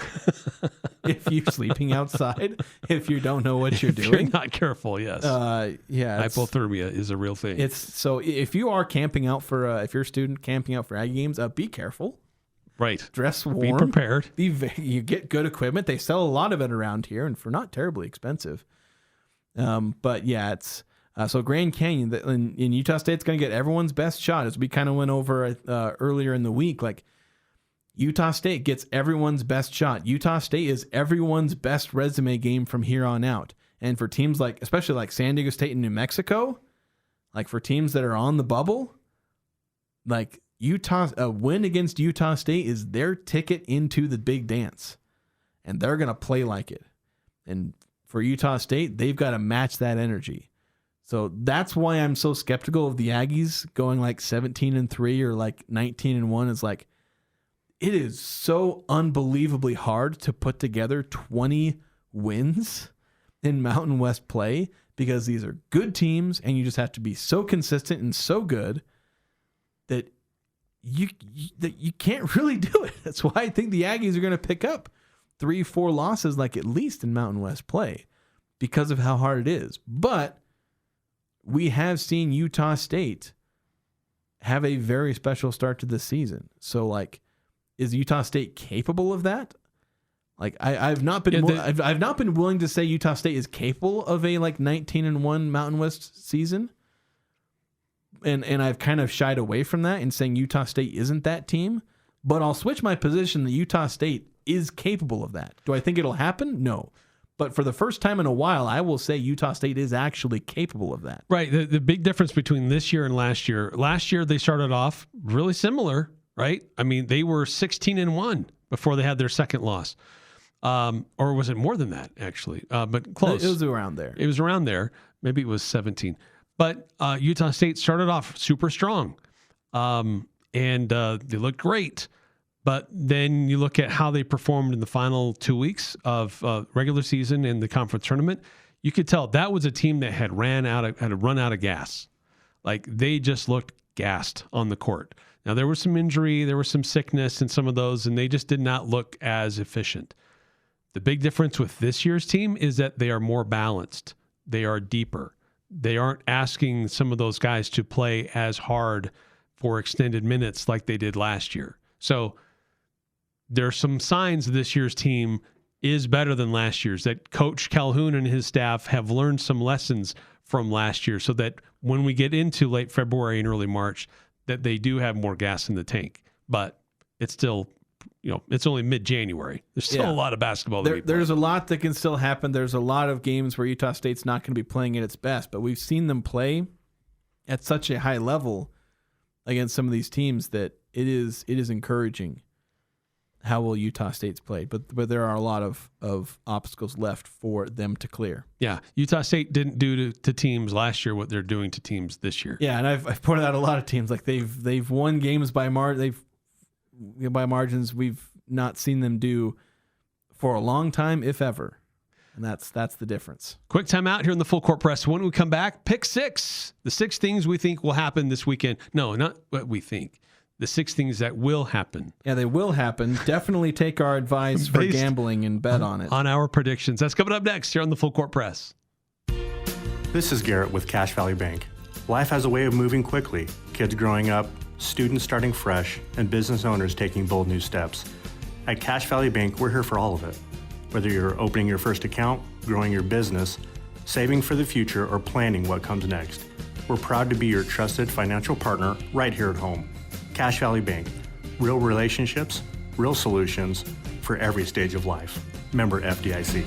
if you're sleeping outside, if you don't know what you're doing. If you're not careful, yes. Hypothermia is a real thing. So if you are camping out for, if you're a student camping out for Aggie games, be careful. Right. Dress warm. Be prepared. You get good equipment. They sell a lot of it around here, and for not terribly expensive. But yeah, it's... so Grand Canyon in Utah State's going to get everyone's best shot, as we kind of went over earlier in the week. Like, Utah State gets everyone's best shot. Utah State is everyone's best resume game from here on out. And for teams like, especially like San Diego State and New Mexico, like for teams that are on the bubble, like a win against Utah State is their ticket into the big dance, and they're going to play like it. And for Utah State, they've got to match that energy. So that's why I'm so skeptical of the Aggies going like 17-3 or like 19-1. Is like, it is so unbelievably hard to put together 20 wins in Mountain West play, because these are good teams and you just have to be so consistent and so good that you can't really do it. That's why I think the Aggies are going to pick up 3-4 losses, like at least in Mountain West play, because of how hard it is. But we have seen Utah State have a very special start to this season. So, like, is Utah State capable of that? Like, I've not been willing to say Utah State is capable of a like 19-1 Mountain West season, and I've kind of shied away from that and saying Utah State isn't that team. But I'll switch my position that Utah State is capable of that. Do I think it'll happen? No. But for the first time in a while, I will say Utah State is actually capable of that. Right. The big difference between this year and last year they started off really similar, right? I mean, they were 16-1 before they had their second loss. Or was it more than that, actually? But close. It was around there. It was around there. Maybe it was 17. But Utah State started off super strong. And they looked great. But then you look at how they performed in the final 2 weeks of regular season and the conference tournament. You could tell that was a team that had run out of gas. Like, they just looked gassed on the court. Now, there was some injury, there was some sickness in some of those, and they just did not look as efficient. The big difference with this year's team is that they are more balanced. They are deeper. They aren't asking some of those guys to play as hard for extended minutes like they did last year. So there's some signs this year's team is better than last year's, that Coach Calhoun and his staff have learned some lessons from last year, so that when we get into late February and early March, that they do have more gas in the tank. But it's still, it's only mid-January. There's still a lot of basketball. There's a lot that can still happen. There's a lot of games where Utah State's not going to be playing at its best, but we've seen them play at such a high level against some of these teams that it is encouraging how well Utah State's played. But there are a lot of obstacles left for them to clear. Yeah, Utah State didn't do to teams last year what they're doing to teams this year. Yeah, and I've pointed out a lot of teams, like they've won games by margins we've not seen them do for a long time, if ever. And that's the difference. Quick time out here in the Full Court Press. When we come back, pick 6. The 6 things we think will happen this weekend. No, not what we think. The 6 things that will happen. Yeah, they will happen. Definitely take our advice for gambling and bet on it. On our predictions. That's coming up next here on the Full Court Press. This is Garrett with Cache Valley Bank. Life has a way of moving quickly. Kids growing up, students starting fresh, and business owners taking bold new steps. At Cache Valley Bank, we're here for all of it. Whether you're opening your first account, growing your business, saving for the future, or planning what comes next, we're proud to be your trusted financial partner right here at home. Cache Valley Bank. Real relationships, real solutions for every stage of life. Member FDIC.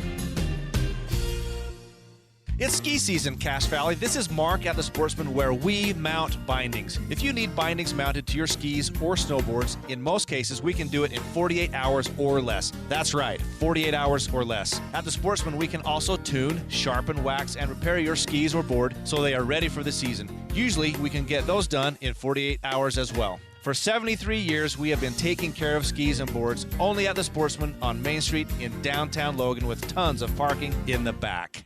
It's ski season, Cache Valley. This is Mark at the Sportsman, where we mount bindings. If you need bindings mounted to your skis or snowboards, in most cases, we can do it in 48 hours or less. That's right, 48 hours or less. At the Sportsman, we can also tune, sharpen, wax, and repair your skis or board so they are ready for the season. Usually, we can get those done in 48 hours as well. For 73 years, we have been taking care of skis and boards only at the Sportsman on Main Street in downtown Logan, with tons of parking in the back.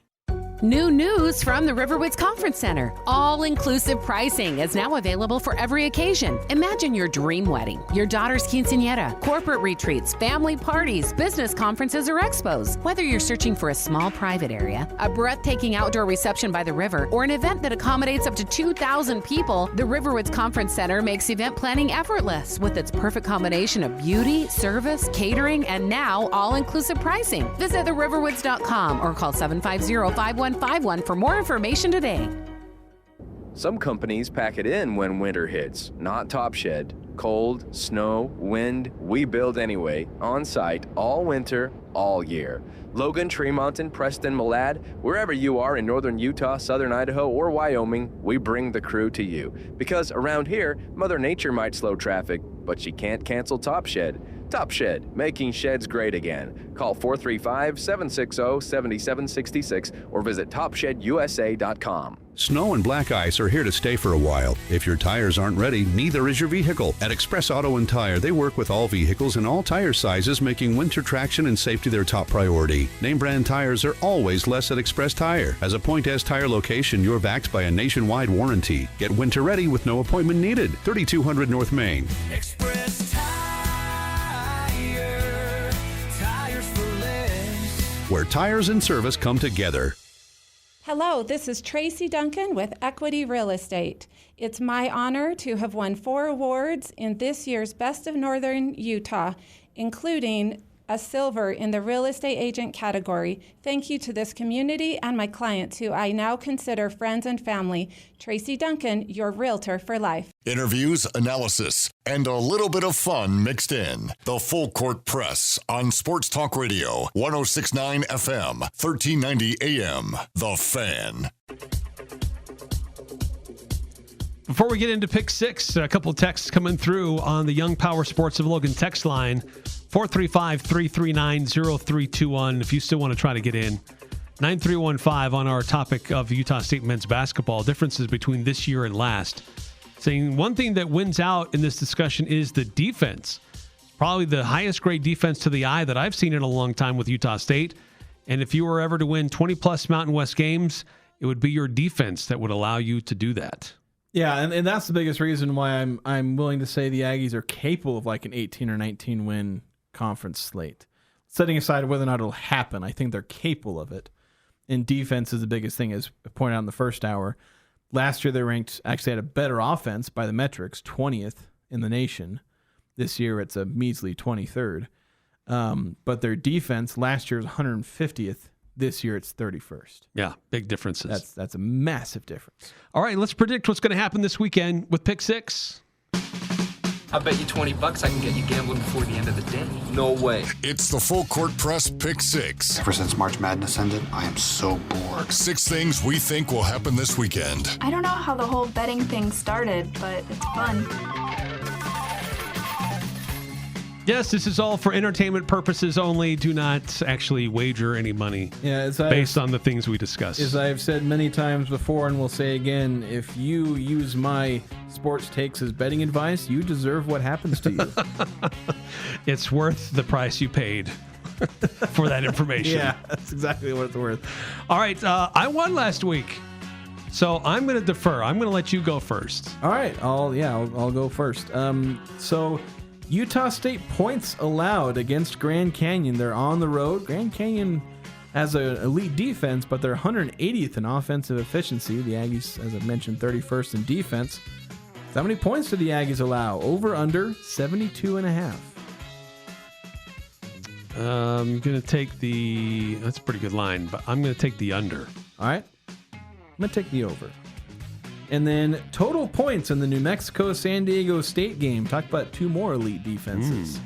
New news from the Riverwoods Conference Center. All-inclusive pricing is now available for every occasion. Imagine your dream wedding, your daughter's quinceañera, corporate retreats, family parties, business conferences, or expos. Whether you're searching for a small private area, a breathtaking outdoor reception by the river, or an event that accommodates up to 2,000 people, the Riverwoods Conference Center makes event planning effortless with its perfect combination of beauty, service, catering, and now all-inclusive pricing. Visit theriverwoods.com or call 750-5151 for more information today. Some companies pack it in when winter hits, not Top Shed. Cold, snow, wind, we build anyway, on site, all winter, all year. Logan, Tremonton, Preston, Malad, wherever you are in northern Utah, southern Idaho, or Wyoming, we bring the crew to you. Because around here, Mother Nature might slow traffic, but she can't cancel Top Shed. Top Shed, making sheds great again. Call 435-760-7766 or visit topshedusa.com. Snow and black ice are here to stay for a while. If your tires aren't ready, neither is your vehicle. At Express Auto and Tire, they work with all vehicles and all tire sizes, making winter traction and safety their top priority. Name brand tires are always less at Express Tire. As a Point S Tire location, you're backed by a nationwide warranty. Get winter ready with no appointment needed. 3200 North Main. Express Tire, tires for less. Where tires and service come together. Hello, this is Tracy Duncan with Equity Real Estate. It's my honor to have won 4 awards in this year's Best of Northern Utah, including a silver in the real estate agent category. Thank you to this community and my clients, who I now consider friends and family. Tracy Duncan, your realtor for life. Interviews, analysis, and a little bit of fun mixed in. The Full Court Press on Sports Talk Radio, 106.9 FM, 1390 AM. The Fan. Before we get into Pick 6, a couple of texts coming through on the Young Power Sports of Logan text line, 435-339-0321, if you still want to try to get in. 9315 on our topic of Utah State men's basketball, differences between this year and last. Saying one thing that wins out in this discussion is the defense. Probably the highest grade defense to the eye that I've seen in a long time with Utah State. And if you were ever to win 20-plus Mountain West games, it would be your defense that would allow you to do that. Yeah, and that's the biggest reason why I'm willing to say the Aggies are capable of like an 18 or 19 win conference slate. Setting aside whether or not it'll happen, I think they're capable of it. And defense is the biggest thing, as pointed out in the first hour. Last year they actually had a better offense by the metrics, 20th in the nation. This year it's a measly 23rd. But their defense last year was 150th. This year it's 31st. Yeah, big differences. That's a massive difference. All right, let's predict what's going to happen this weekend with Pick 6. I bet you $20 I can get you gambling before the end of the day. No way. It's the Full Court Press Pick 6. Ever since March Madness ended, I am so bored. 6 things we think will happen this weekend. I don't know how the whole betting thing started, but it's fun. Yes, this is all for entertainment purposes only. Do not actually wager any money based on the things we discuss. As I've said many times before and will say again, if you use my sports takes as betting advice, you deserve what happens to you. It's worth the price you paid for that information. Yeah, that's exactly what it's worth. All right, I won last week, so I'm going to defer. I'm going to let you go first. All right, I'll go first. So Utah State points allowed against Grand Canyon. They're on the road. Grand Canyon has an elite defense, but they're 180th in offensive efficiency. The Aggies, as I mentioned, 31st in defense. So how many points do the Aggies allow? Over, under, 72.5. I'm going to take that's a pretty good line, but I'm going to take the under. All right. I'm going to take the over. And then total points in the New Mexico-San Diego State game. Talk about 2 more elite defenses.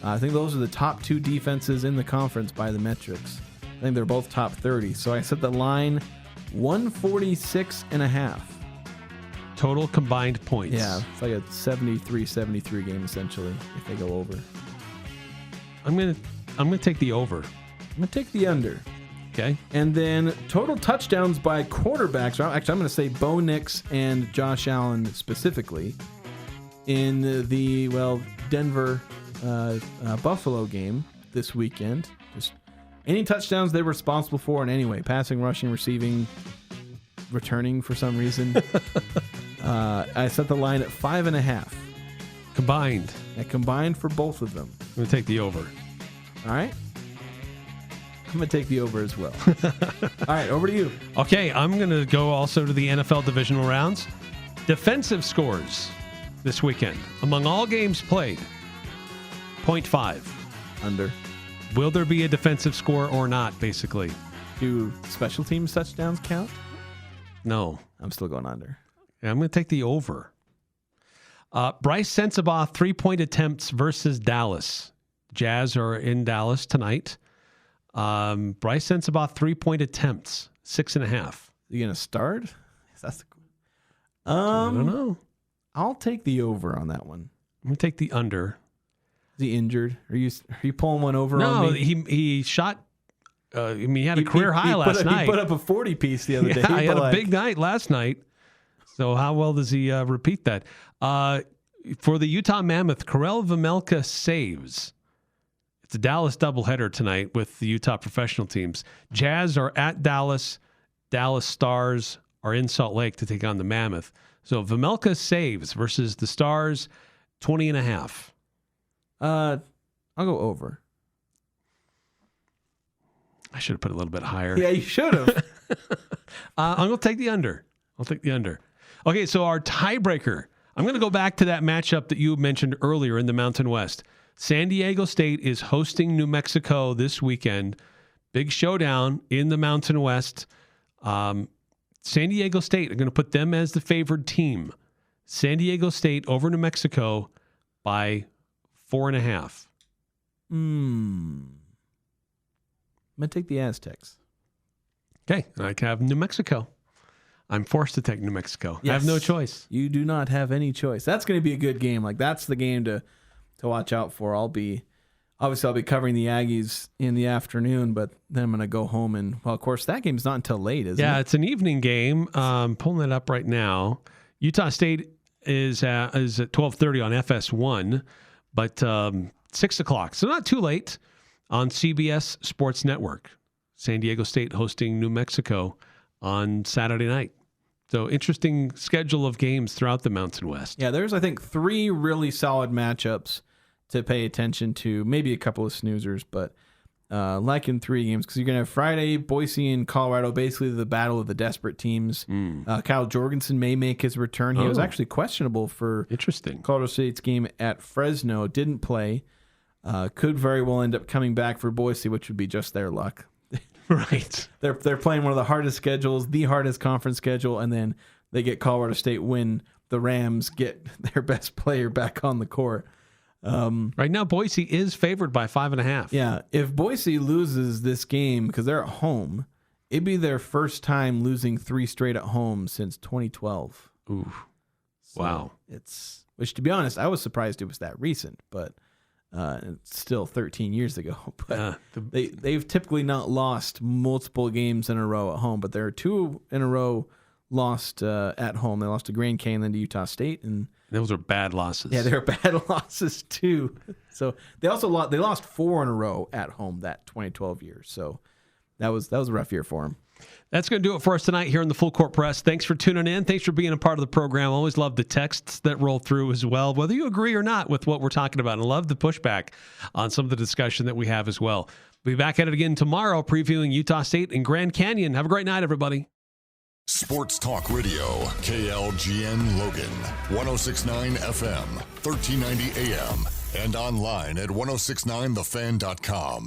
I think those are the top 2 defenses in the conference by the metrics. I think they're both top 30. So I set the line 146.5. Total combined points. Yeah, it's like a 73-73 game essentially if they go over. I'm gonna take the over. I'm gonna take the under. Okay. And then total touchdowns by quarterbacks. Actually, I'm gonna say Bo Nix and Josh Allen specifically in the Denver Buffalo game this weekend. Just any touchdowns they were responsible for in any way, passing, rushing, receiving, returning for some reason. I set the line at 5.5. Combined. Combined for both of them. I'm going to take the over. All right. I'm going to take the over as well. All right, over to you. Okay, I'm going to go also to the NFL divisional rounds. Defensive scores this weekend. Among all games played, 0.5. Under. Will there be a defensive score or not, basically? Do special teams touchdowns count? No. I'm still going under. Yeah, I'm going to take the over. Bryce Sensabaugh 3-point attempts versus Dallas. Jazz are in Dallas tonight. Bryce Sensabaugh 3-point attempts, 6.5. You going to start? That's the... I don't know. I'll take the over on that one. I'm going to take the under. Is he injured? Are you pulling one over on me? No, he shot. He had a career high last night. He put up a 40-piece the other day. He had a big night last night. So how well does he repeat that? For the Utah Mammoth, Karel Vejmelka saves. It's a Dallas doubleheader tonight with the Utah professional teams. Jazz are at Dallas. Dallas Stars are in Salt Lake to take on the Mammoth. So Vejmelka saves versus the Stars, 20.5. I'll go over. I should have put it a little bit higher. Yeah, you should have. I'm going to take the under. I'll take the under. Okay, so our tiebreaker. I'm going to go back to that matchup that you mentioned earlier in the Mountain West. San Diego State is hosting New Mexico this weekend. Big showdown in the Mountain West. San Diego State are going to put them as the favored team. San Diego State over New Mexico by 4.5. I'm going to take the Aztecs. Okay, I can have New Mexico. I'm forced to take New Mexico. Yes. I have no choice. You do not have any choice. That's going to be a good game. Like, that's the game to watch out for. I'll be covering the Aggies in the afternoon, but then I'm going to go home and, well, of course, that game's not until late, isn't it? Yeah, it's an evening game. Pulling it up right now. Utah State is at 12:30 on FS1, but 6 o'clock. So not too late on CBS Sports Network. San Diego State hosting New Mexico on Saturday night. So interesting schedule of games throughout the Mountain West. Yeah, there's, I think, 3 really solid matchups to pay attention to. Maybe a couple of snoozers, but like in 3 games, because you're going to have Friday, Boise and Colorado, basically the battle of the desperate teams. Kyle Jorgensen may make his return. He was actually questionable for Colorado State's game at Fresno. Didn't play. Could very well end up coming back for Boise, which would be just their luck. Right. They're playing one of the hardest schedules, the hardest conference schedule, and then they get Colorado State when the Rams get their best player back on the court. Right now, Boise is favored by 5.5. Yeah. If Boise loses this game, because they're at home, it'd be their first time losing 3 straight at home since 2012. Ooh. So wow. Which, to be honest, I was surprised it was that recent, but it's still 13 years ago. But they've typically not lost multiple games in a row at home, but there are 2 in a row lost at home. They lost to Grand Canyon, then to Utah State, and those are bad losses. Yeah, they're bad losses too. So they also lost 4 in a row at home that 2012 year. So that was a rough year for them. That's going to do it for us tonight here in the Full Court Press. Thanks for tuning in. Thanks for being a part of the program. Always love the texts that roll through as well, whether you agree or not with what we're talking about. And I love the pushback on some of the discussion that we have as well. We'll be back at it again tomorrow, previewing Utah State and Grand Canyon. Have a great night, everybody. Sports Talk Radio, KLGN Logan, 106.9 FM, 1390 AM, and online at 1069thefan.com.